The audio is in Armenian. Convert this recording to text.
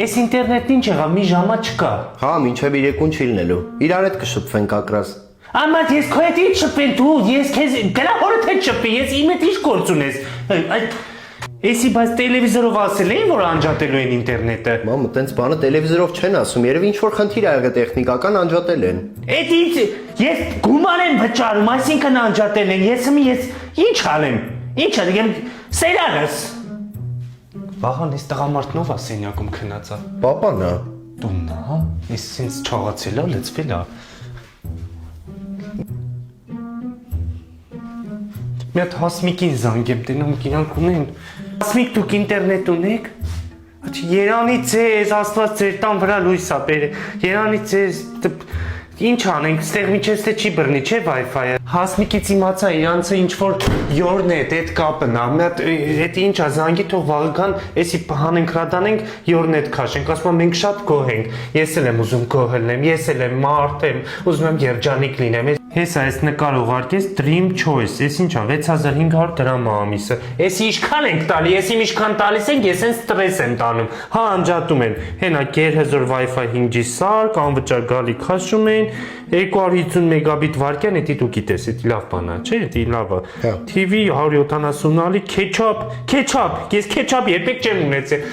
Էս ինտերնետն ինչ եղավ, մի ժամա չկա։ Հա, մինչև իրեկուն չի լինելու։ Իրար հետ կշփվենք ակրաս։ Աման ես քո հետ ինչ շփվեմ դու, ես քեզ գնա հորդ հետ շփվի, ես իմ հետ ինչ գործ ունես։ Այդ էսի բայց տելևիզորով ասել էին, որ անջատելու են ինտերնետը։ Մամ, տենց բանը տելևիզորով չեն ասում, երևի ինչ որ խնդիր ա եղել տեխնիկական անջատել են։ Էդ ինչ ես գումար եմ վճարում, այսինքն անջատել են, ես ինչ անեմ։ Ինչ անեմ, սերարս։ Վահան, ես տղամարդն ով է սենյակում քնածա։ Պապան ա։ Տունն ա, հա։ Ես ինձ չաղացել ա, լծվել ա։ Մի հատ հասմիկին զանգեմ, տենամ իրանք ունեն։ Հասմիկ դուք ինտերնետ ունեք։ Երանի ձեզ, Աստված ձեր տան վրա լույս ա բերել։ Երանի ձեզ, ինչ անենք, ստեղ միջև թե չի բռնի, չէ Wi-Fi-ը։ Հասմիկից իմացա, իրանցը ինչ որ Յորնետ, այդ կապն ա։ Մի հատ այդ ինչ ա, զանգի թող վաղկան, էսի հանենք հրադանենք, Յորնետ քաշենք, ասում եմ մենք շատ գոհ ենք։ Ես էլ եմ ուզում գոհ լինեմ, ես էլ եմ մարդ եմ, ուզում եմ երջանիկ լինեմ։ Հեսա այս նկար ուղարկես Dream Choice, ես ինչ ա 6500 դրամ ա ամիսը։ Էսի ինչքան ենք տալի, էսի ինչքան տալիս ենք, ես են ստրես եմ տանում։ Հա անջատում են։ Հենա գերհզոր Wi-Fi 5G սարք, անվճար գալի քաշում են, 250 մեգաբիտ վարկյան, էդի դու գիտես, էդի լավ բան ա, չէ՞, էդի լավ ա։ TV 170-ալի քեչափ, ես քեչափ երբեք չեմ ունեցել։